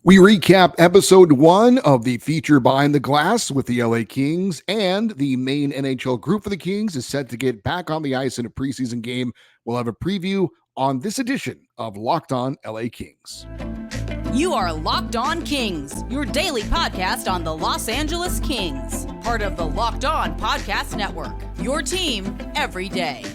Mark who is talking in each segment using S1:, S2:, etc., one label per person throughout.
S1: We recap episode 1 of the feature Behind the Glass with the LA Kings, and the main NHL group for the Kings is set to get back on the ice in a preseason game. We'll have a preview on this edition of Locked On LA Kings.
S2: You are Locked On Kings, your daily podcast on the Los Angeles Kings, part of the Locked On Podcast Network, your team every day.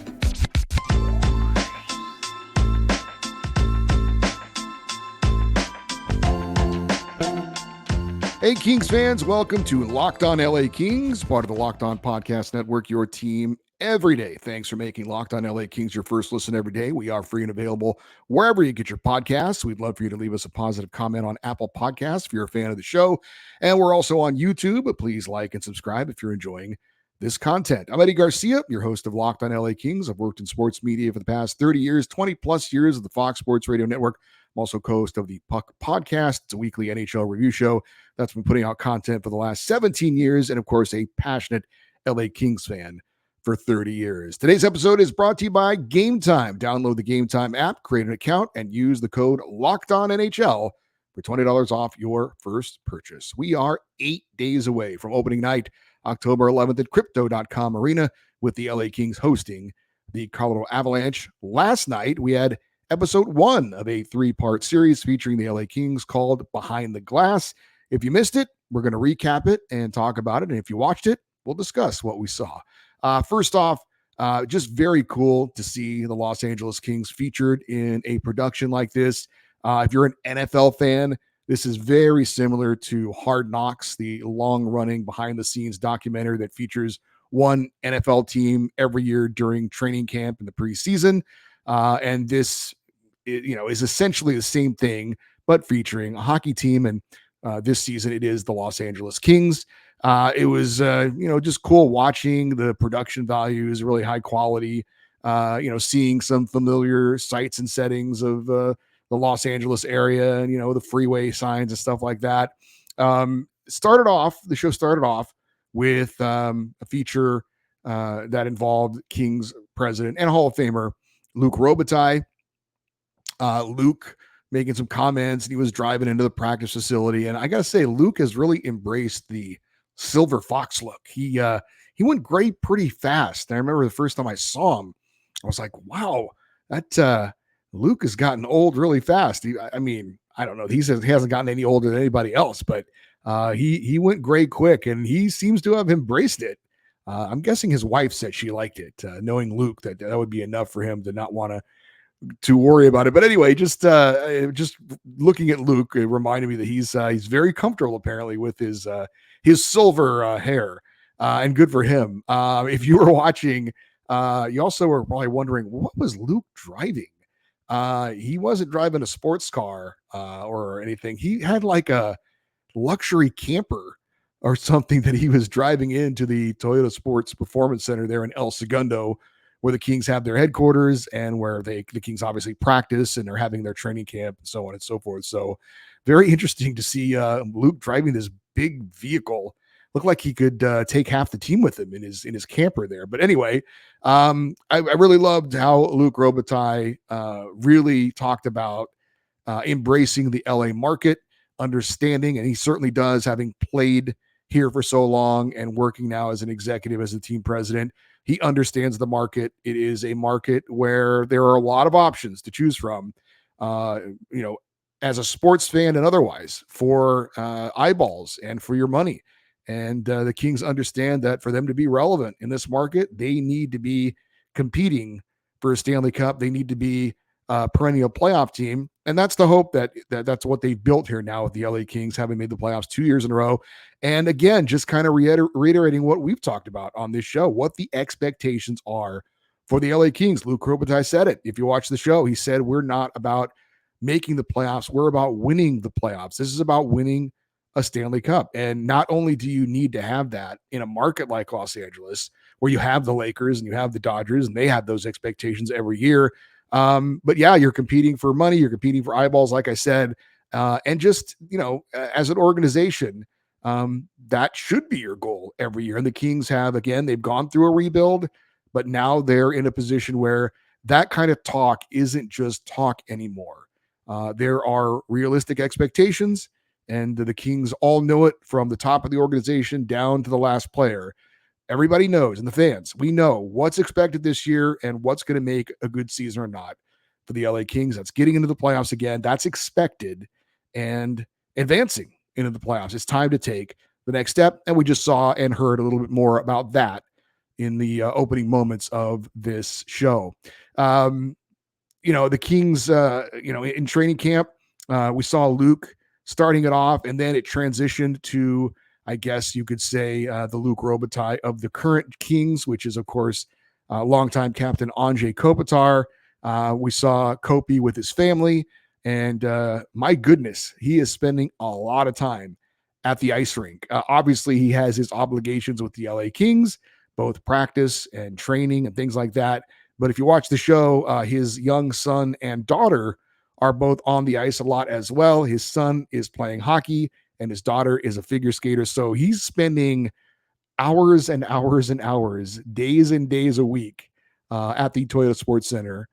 S1: Hey, Kings fans, welcome to Locked On LA Kings, part of the Locked On Podcast Network, your team every day. Thanks for making Locked On LA Kings your first listen every day. We are free and available wherever you get your podcasts. We'd love for you to leave us a positive comment on Apple Podcasts if you're a fan of the show. And we're also on YouTube, but please like and subscribe if you're enjoying this content. I'm Eddie Garcia, your host of Locked On LA Kings. I've worked in sports media for the past 30 years, 20 plus years at the Fox Sports Radio Network. I'm also co-host of the Puck Podcast. It's a weekly NHL review show that's been putting out content for the last 17 years, and of course, a passionate LA Kings fan for 30 years. Today's episode is brought to you by Game Time. Download the Game Time app, create an account, and use the code LOCKEDONNHL for $20 off your first purchase. We are 8 days away from opening night, October 11th at Crypto.com Arena, with the LA Kings hosting the Colorado Avalanche. Last night, we had episode 1 of a 3-part series featuring the LA Kings called Behind the Glass. If you missed it, we're going to recap it and talk about it. And if you watched it, we'll discuss what we saw. First off, just very cool to see the Los Angeles Kings featured in a production like this. If you're an NFL fan, this is very similar to Hard Knocks, the long-running behind-the-scenes documentary that features one NFL team every year during training camp in the preseason. And this, is essentially the same thing, but featuring a hockey team. And this season, it is the Los Angeles Kings. It was, just cool watching the production values, really high quality, seeing some familiar sights and settings of the Los Angeles area and, the freeway signs and stuff like that. The show started off with a feature that involved Kings president and Hall of Famer Luc Robitaille. Luc making some comments, and he was driving into the practice facility. And I got to say, Luc has really embraced the silver fox look. He went gray pretty fast. I remember the first time I saw him, I was like, wow, that Luc has gotten old really fast. I don't know. He says he hasn't gotten any older than anybody else, but he went gray quick, and he seems to have embraced it. I'm guessing his wife said she liked it, knowing Luc that would be enough for him to not want to worry about it. But anyway, just looking at Luc, it reminded me that he's very comfortable apparently with his silver hair, and good for him. If you were watching, you also were probably wondering, what was Luc driving? He wasn't driving a sports car or anything. He had like a luxury camper or something that he was driving into the Toyota Sports Performance Center there in El Segundo, where the Kings have their headquarters and where the Kings obviously practice and they're having their training camp and so on and so forth. So very interesting to see Luc driving this big vehicle. Looked like he could take half the team with him in his camper there. But anyway, I really loved how Luc Robitaille really talked about embracing the LA market, understanding, and he certainly does, having played here for so long and working now as an executive, as a team president. He understands the market. It is a market where there are a lot of options to choose from, as a sports fan and otherwise, for eyeballs and for your money. And the Kings understand that for them to be relevant in this market, they need to be competing for a Stanley Cup. They need to be a perennial playoff team. And that's the hope that's what they've built here now with the LA Kings, having made the playoffs 2 years in a row. And again, just kind of reiterating what we've talked about on this show, what the expectations are for the LA Kings. Luc Robitaille said it. If you watch the show, he said, we're not about making the playoffs. We're about winning the playoffs. This is about winning a Stanley Cup. And not only do you need to have that in a market like Los Angeles, where you have the Lakers and you have the Dodgers, and they have those expectations every year. But yeah, you're competing for money, you're competing for eyeballs, like I said, and just, as an organization, that should be your goal every year. And the Kings have, again, they've gone through a rebuild, but now they're in a position where that kind of talk isn't just talk anymore. There are realistic expectations, and the Kings all know it from the top of the organization down to the last player. Everybody knows, and the fans, we know what's expected this year and what's going to make a good season or not for the LA Kings. That's getting into the playoffs again. That's expected, and advancing into the playoffs. It's time to take the next step. And we just saw and heard a little bit more about that in the opening moments of this show. The Kings, in training camp, we saw Luke starting it off, and then it transitioned to, I guess you could say, the Luc Robitaille of the current Kings, which is, of course, longtime captain Anze Kopitar. We saw Kopi with his family, and my goodness, he is spending a lot of time at the ice rink. Obviously, he has his obligations with the LA Kings, both practice and training and things like that. But if you watch the show, his young son and daughter are both on the ice a lot as well. His son is playing hockey, and his daughter is a figure skater. So he's spending hours and hours and hours, days and days a week at the Toyota Sports Center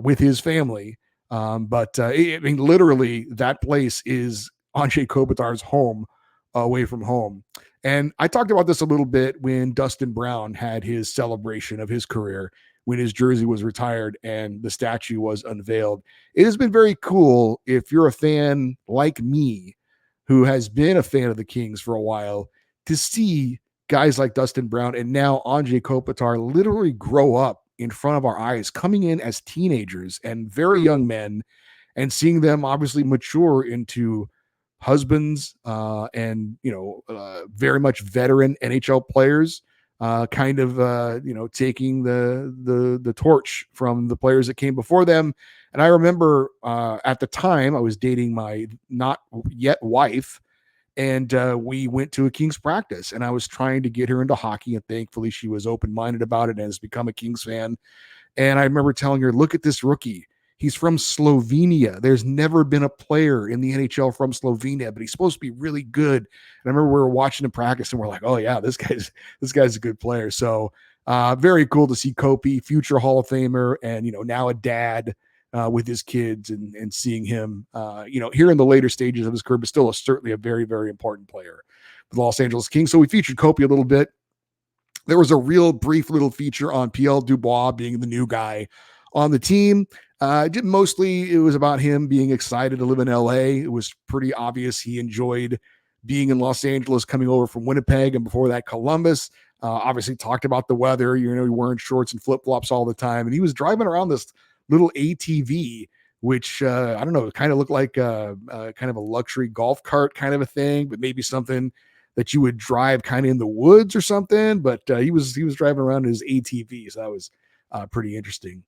S1: with his family. Literally, that place is Anze Kopitar's home away from home. And I talked about this a little bit when Dustin Brown had his celebration of his career, when his jersey was retired and the statue was unveiled. It has been very cool if you're a fan like me, who has been a fan of the Kings for a while, to see guys like Dustin Brown and now Anze Kopitar literally grow up in front of our eyes, coming in as teenagers and very young men, and seeing them obviously mature into husbands and very much veteran NHL players, taking the torch from the players that came before them. And I remember at the time I was dating my not yet wife, and we went to a Kings practice, and I was trying to get her into hockey, and thankfully she was open-minded about it and has become a Kings fan. And I remember telling her, look at this rookie. He's from Slovenia. There's never been a player in the NHL from Slovenia, but he's supposed to be really good. And I remember we were watching him practice, and we're like, oh yeah, this guy's a good player. So very cool to see Kopi, future Hall of Famer, and now a dad with his kids, and seeing him here in the later stages of his career, but still certainly a very, very important player for the Los Angeles Kings. So we featured Kopi a little bit. There was a real brief little feature on Pierre Dubois being the new guy on the team. Mostly it was about him being excited to live in LA. It was pretty obvious he enjoyed being in Los Angeles, coming over from Winnipeg, and before that Columbus. Obviously talked about the weather, he wearing shorts and flip-flops all the time, and he was driving around this little ATV, which I don't know, kind of looked like kind of a luxury golf cart kind of a thing, but maybe something that you would drive kind of in the woods or something. But he was driving around in his ATV, so that was pretty interesting.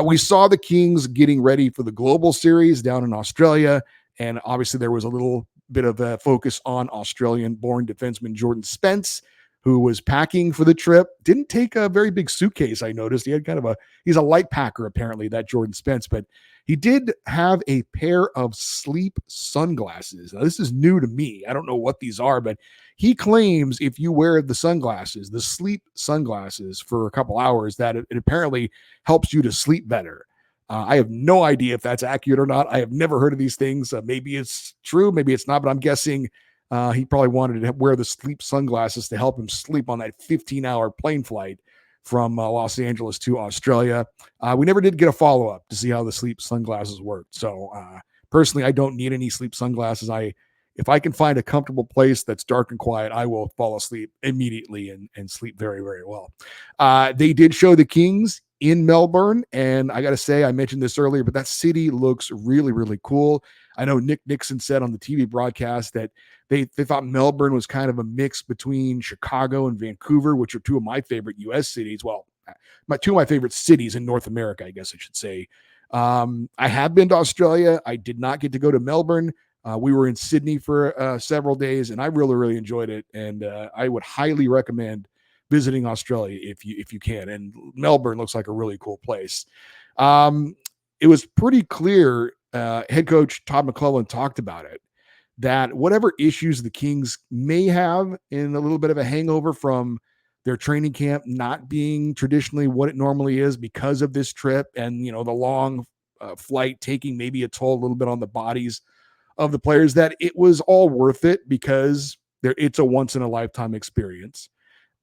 S1: We saw the Kings getting ready for the Global Series down in Australia, and obviously there was a little bit of a focus on Australian-born defenseman Jordan Spence, who was packing for the trip. Didn't take a very big suitcase, I noticed. He had he's a light packer, apparently, that Jordan Spence, but he did have a pair of sleep sunglasses. Now, this is new to me. I don't know what these are, but he claims if you wear the sleep sunglasses for a couple hours, that it apparently helps you to sleep better. I have no idea if that's accurate or not. I have never heard of these things. Maybe it's true, maybe it's not, but I'm guessing he probably wanted to wear the sleep sunglasses to help him sleep on that 15-hour plane flight from Los Angeles to Australia. We never did get a follow-up to see how the sleep sunglasses worked. So personally, I don't need any sleep sunglasses. If I can find a comfortable place that's dark and quiet, I will fall asleep immediately and sleep very, very well. They did show the Kings in Melbourne, and I got to say, I mentioned this earlier, but that city looks really, really cool. I know Nick Nixon said on the TV broadcast that they thought Melbourne was kind of a mix between Chicago and Vancouver, which are two of my favorite U.S. cities. Well, two of my favorite cities in North America, I guess I should say. I have been to Australia. I did not get to go to Melbourne. We were in Sydney for several days, and I really, really enjoyed it. And I would highly recommend visiting Australia if you can. And Melbourne looks like a really cool place. It was pretty clear. Head coach Todd McClellan talked about it, that whatever issues the Kings may have in a little bit of a hangover from their training camp not being traditionally what it normally is because of this trip and, the long flight taking maybe a toll a little bit on the bodies of the players that it was all worth it because it's a once in a lifetime experience,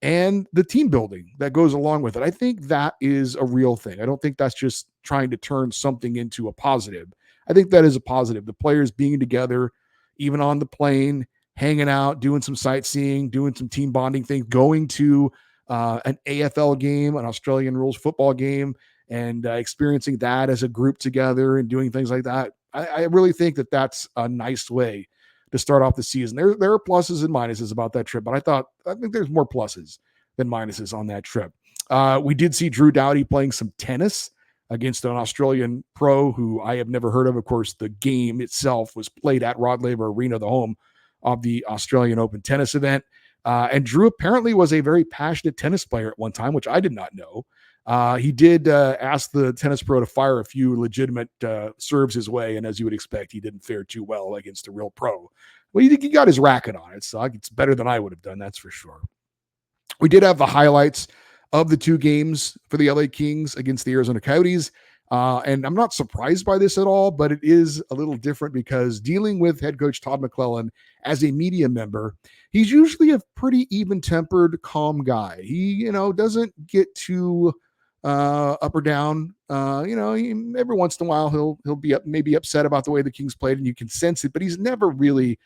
S1: and the team building that goes along with it. I think that is a real thing. I don't think that's just trying to turn something into a positive. I think that is a positive. The players being together, even on the plane, hanging out, doing some sightseeing, doing some team bonding things, going to an AFL game, an Australian rules football game, and experiencing that as a group together and doing things like that. I really think that that's a nice way to start off the season. There are pluses and minuses about that trip, but I think there's more pluses than minuses on that trip. We did see Drew Doughty playing some tennis against an Australian pro who I have never heard of. Of course, the game itself was played at Rod Laver Arena, the home of the Australian Open tennis event. And Drew apparently was a very passionate tennis player at one time, which I did not know. He did ask the tennis pro to fire a few legitimate serves his way, and as you would expect, he didn't fare too well against a real pro. Well, he got his racket on it, so it's better than I would have done, that's for sure. We did have the highlights of the two games for the LA Kings against the Arizona Coyotes, and I'm not surprised by this at all, but it is a little different because dealing with head coach Todd McClellan as a media member, he's usually a pretty even-tempered, calm guy. He, doesn't get too up or down. Every once in a while he'll be maybe upset about the way the Kings played, and you can sense it, but he's never really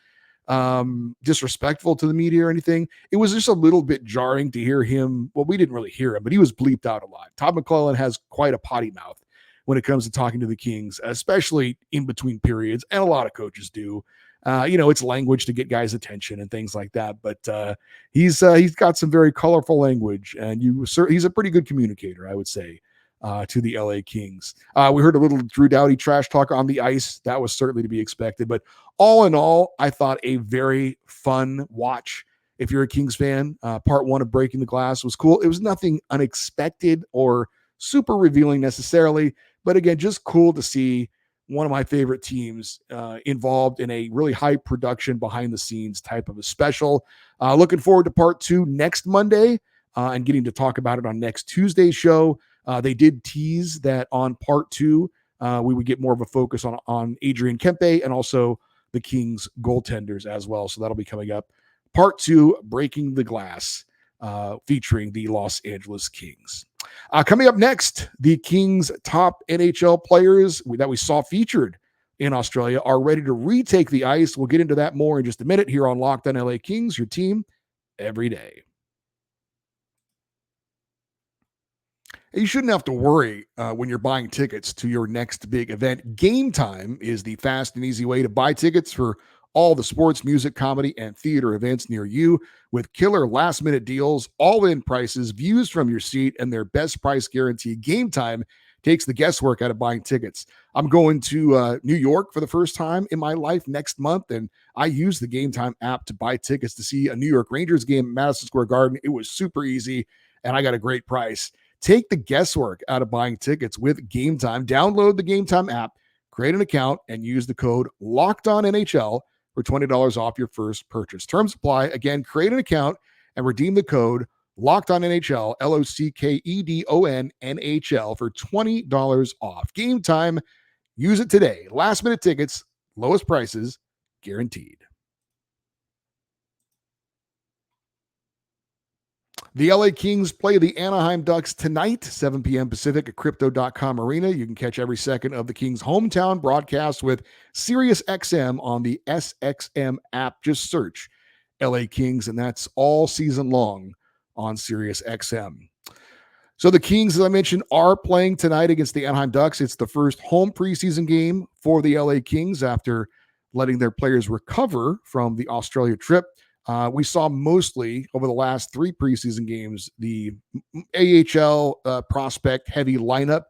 S1: disrespectful to the media or anything. It was just a little bit jarring to hear him. Well, we didn't really hear him, but he was bleeped out a lot. Todd McClellan has quite a potty mouth when it comes to talking to the Kings, especially in between periods, and a lot of coaches do. It's language to get guys' attention and things like that. But he's got some very colorful language, and he's a pretty good communicator, I would say, to the LA Kings. We heard a little Drew Doughty trash talk on the ice. That was certainly to be expected. But all in all, I thought a very fun watch. If you're a Kings fan, part one of Breaking the Glass was cool. It was nothing unexpected or super revealing necessarily, but again, just cool to see one of my favorite teams involved in a really high production behind the scenes type of a special. Looking forward to part two next Monday and getting to talk about it on next Tuesday's show. They did tease that on part two, we would get more of a focus on Adrian Kempe and also the Kings goaltenders as well. So that'll be coming up. Part two, Breaking the Glass, featuring the Los Angeles Kings. Coming up next, the Kings' top NHL players that we saw featured in Australia are ready to retake the ice. We'll get into that more in just a minute here on Locked On LA Kings, your team every day. You shouldn't have to worry when you're buying tickets to your next big event. Game Time is the fast and easy way to buy tickets for all the sports, music, comedy, and theater events near you with killer last-minute deals, all-in prices, views from your seat, and their best price guarantee. Game Time takes the guesswork out of buying tickets. I'm going to New York for the first time in my life next month, and I use the Game Time app to buy tickets to see a New York Rangers game at Madison Square Garden. It was super easy, and I got a great price. Take the guesswork out of buying tickets with Game Time. Download the Game Time app, create an account, and use the code LOCKEDONNHL for $20 off your first purchase. Terms apply. Again, create an account and redeem the code LOCKEDONNHL, LOCKEDON NHL for $20 off. Game Time. Use it today. Last minute tickets, lowest prices guaranteed. The LA Kings play the Anaheim Ducks tonight, 7 p.m. Pacific at Crypto.com Arena. You can catch every second of the Kings' hometown broadcast with SiriusXM on the SXM app. Just search LA Kings, and that's all season long on SiriusXM. So the Kings, as I mentioned, are playing tonight against the Anaheim Ducks. It's the first home preseason game for the LA Kings after letting their players recover from the Australia trip. We saw mostly over the last three preseason games the AHL prospect heavy lineup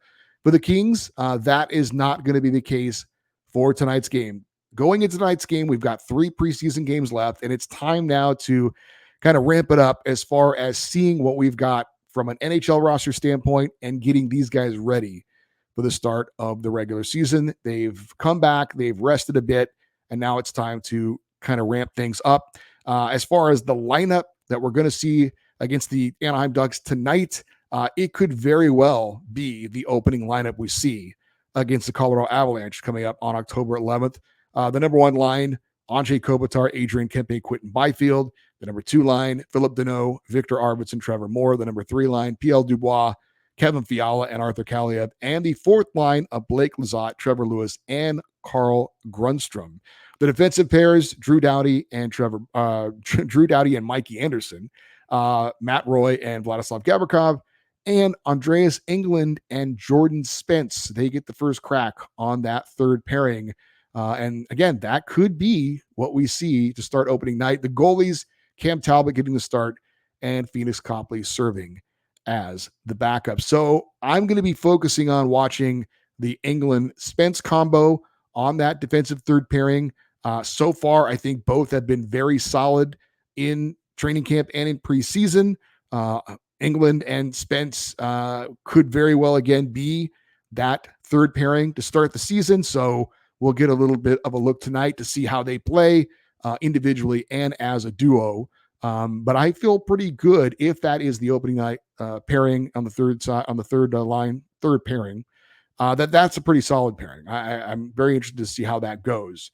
S1: for the Kings. That is not going to be the case for tonight's game. Going into tonight's game, we've got three preseason games left, and it's time now to kind of ramp it up as far as seeing what we've got from an NHL roster standpoint and getting these guys ready for the start of the regular season. They've come back, they've rested a bit, and now it's time to kind of ramp things up. As far as the lineup that we're going to see against the Anaheim Ducks tonight, it could very well be the opening lineup we see against the Colorado Avalanche coming up on October 11th. The number 1 line, Anze Kopitar, Adrian Kempe, Quentin Byfield. The number 2 line, Philip Deneau, Victor Arvidsson, Trevor Moore. The number 3 line, PL Dubois, Kevin Fiala, and Arthur Kaliev. And the 4th line of Blake Lizotte, Trevor Lewis, and Carl Grundstrom. The defensive pairs, Drew Doughty and Mikey Anderson, Matt Roy and Vladislav Gavrikov, and Andreas England and Jordan Spence. They get the first crack on that third pairing. And again, that could be what we see to start opening night. The goalies, Cam Talbot getting the start, and Phoenix Copley serving as the backup. So I'm going to be focusing on watching the England-Spence combo on that defensive third pairing. So far, I think both have been very solid in training camp and in preseason. England and Spence could very well again be that third pairing to start the season. So we'll get a little bit of a look tonight to see how they play individually and as a duo. But I feel pretty good if that is the opening night pairing on the third side, on the third line, third pairing. That's a pretty solid pairing. I'm very interested to see how that goes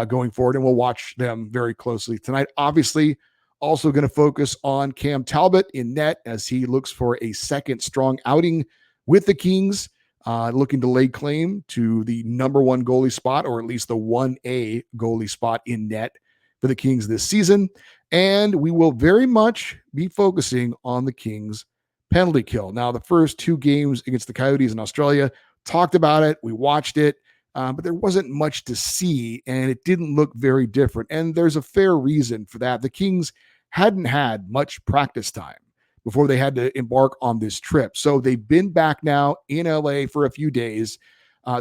S1: going forward, and we'll watch them very closely tonight. Obviously, also going to focus on Cam Talbot in net as he looks for a second strong outing with the Kings, looking to lay claim to the number 1 goalie spot, or at least the 1A goalie spot in net for the Kings this season. And we will very much be focusing on the Kings penalty kill. Now, the first 2 games against the Coyotes in Australia, talked about it, we watched it, but there wasn't much to see, and it didn't look very different. And there's a fair reason for that. The Kings hadn't had much practice time before they had to embark on this trip. So they've been back now in LA for a few days.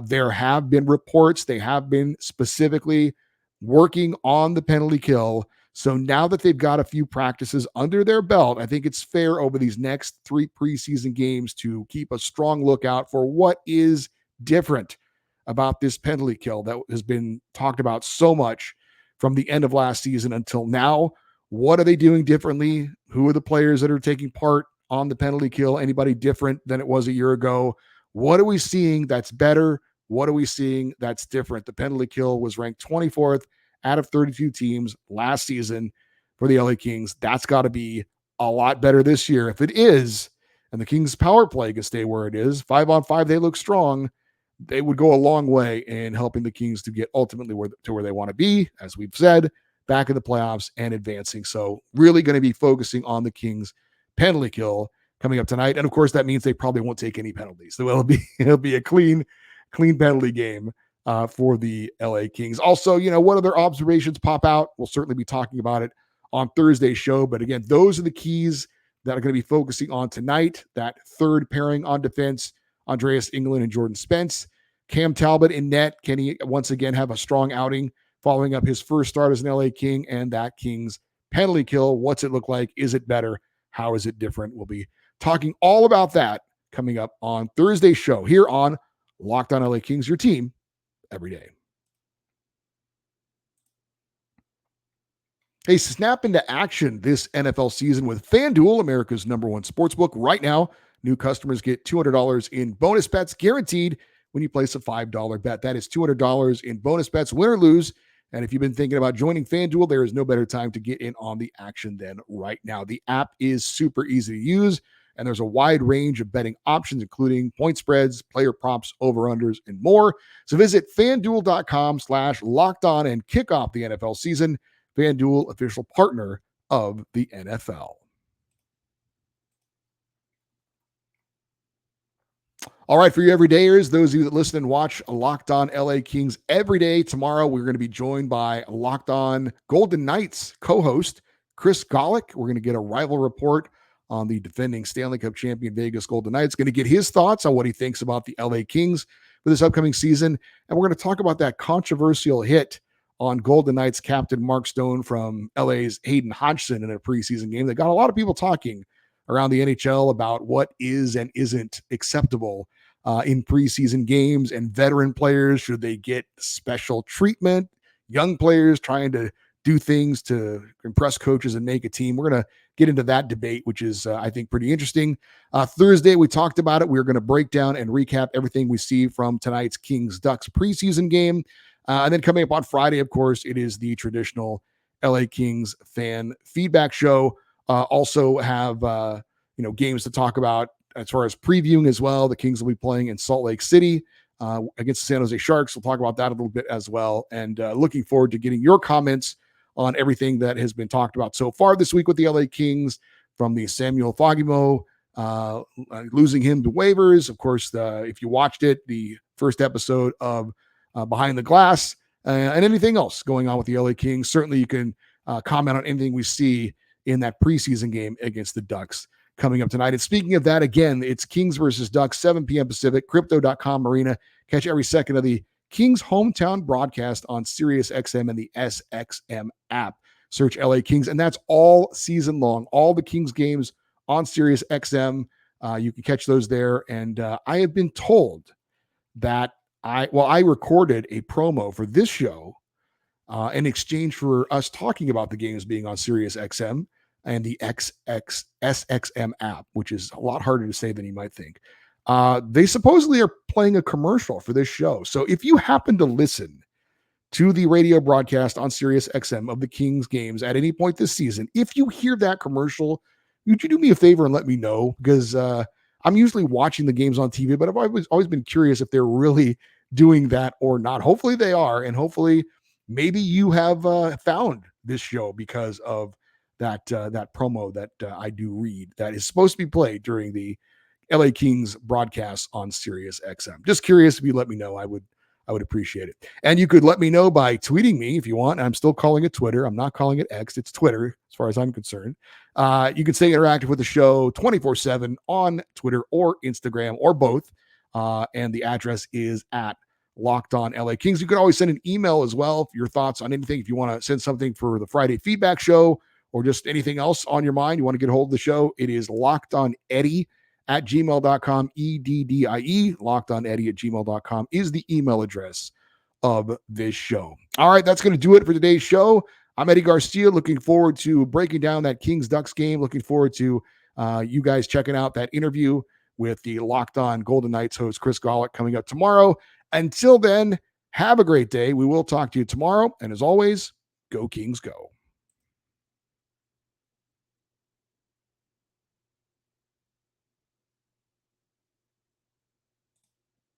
S1: There have been reports. They have been specifically working on the penalty kill. So now that they've got a few practices under their belt, I think it's fair over these next 3 preseason games to keep a strong lookout for what is different about this penalty kill that has been talked about so much from the end of last season until now. What are they doing differently? Who are the players that are taking part on the penalty kill? Anybody different than it was a year ago? What are we seeing that's better? What are we seeing that's different? The penalty kill was ranked 24th out of 32 teams last season for the LA Kings. That's got to be a lot better this year. If it is, and the Kings power play can stay where it is, 5-on-5, they look strong, they would go a long way in helping the Kings to get ultimately where they want to be, as we've said, back in the playoffs and advancing. So really going to be focusing on the Kings penalty kill coming up tonight. And of course, that means they probably won't take any penalties. So it'll be a clean penalty game for the LA Kings. Also, what other observations pop out? We'll certainly be talking about it on Thursday's show. But again, those are the keys that are going to be focusing on tonight. That third pairing on defense, Andreas England and Jordan Spence. Cam Talbot in net. Can he once again have a strong outing following up his first start as an LA King? And that Kings penalty kill, what's it look like? Is it better? How is it different? We'll be talking all about that coming up on Thursday's show here on Locked On LA Kings, your team every day. Hey, snap into action this NFL season with FanDuel, America's #1 sportsbook. Right now, new customers get $200 in bonus bets guaranteed when you place a $5 bet. That is $200 in bonus bets, win or lose. And if you've been thinking about joining FanDuel, there is no better time to get in on the action than right now. The app is super easy to use, and there's a wide range of betting options, including point spreads, player props, over-unders, and more. So visit FanDuel.com/lockedon and kick off the NFL season. FanDuel, official partner of the NFL. All right, for you everydayers, those of you that listen and watch Locked On LA Kings every day, tomorrow we're going to be joined by Locked On Golden Knights co-host Chris Golick. We're going to get a rival report on the defending Stanley Cup champion Vegas Golden Knights. Going to get his thoughts on what he thinks about the LA Kings for this upcoming season. And we're going to talk about that controversial hit on Golden Knights captain Mark Stone from LA's Hayden Hodgson in a preseason game that got a lot of people talking around the NHL about what is and isn't acceptable in preseason games, and veteran players, should they get special treatment? Young players trying to do things to impress coaches and make a team. We're going to get into that debate, which is, I think, pretty interesting. Thursday, we talked about it. We're going to break down and recap everything we see from tonight's Kings-Ducks preseason game. And then coming up on Friday, of course, it is the traditional LA Kings fan feedback show. Also have games to talk about as far as previewing as well. The Kings will be playing in Salt Lake City against the San Jose Sharks. We'll talk about that a little bit as well. And looking forward to getting your comments on everything that has been talked about so far this week with the LA Kings, from the Samuel Fagemo losing him to waivers. Of course, if you watched it, the first episode of Behind the Glass, and anything else going on with the LA Kings. Certainly you can comment on anything we see in that preseason game against the Ducks coming up tonight. And speaking of that, again, it's Kings versus Ducks, 7 p.m. Pacific, Crypto.com Arena. Catch every second of the Kings hometown broadcast on SiriusXM and the SXM app. Search LA Kings, and that's all season long. All the Kings games on SiriusXM. You can catch those there. And I have been told that I recorded a promo for this show in exchange for us talking about the games being on SiriusXM and the SXM app, which is a lot harder to say than you might think. They supposedly are playing a commercial for this show. So if you happen to listen to the radio broadcast on SiriusXM of the Kings games at any point this season, if you hear that commercial, would you do me a favor and let me know? Because I'm usually watching the games on TV, but I've always been curious if they're really doing that or not. Hopefully they are, and hopefully maybe you have found this show because of that promo that I do read that is supposed to be played during the LA Kings broadcast on SiriusXM. Just curious. If you let me know, I would appreciate it. And you could let me know by tweeting me if you want. I'm still calling it Twitter. I'm not calling it X. It's Twitter as far as I'm concerned. You can stay interactive with the show 24/7 on Twitter or Instagram or both. And the address is at Locked On LA Kings. You can always send an email as well for your thoughts on anything. If you want to send something for the Friday feedback show or just anything else on your mind, you want to get a hold of the show, it is lockedoneddie@gmail.com, EDDIE, lockedoneddie@gmail.com is the email address of this show. All right, that's going to do it for today's show. I'm Eddie Garcia, looking forward to breaking down that Kings-Ducks game, looking forward to you guys checking out that interview with the Locked On Golden Knights host Chris Gawlik coming up tomorrow. Until then, have a great day. We will talk to you tomorrow. And as always, go Kings, go.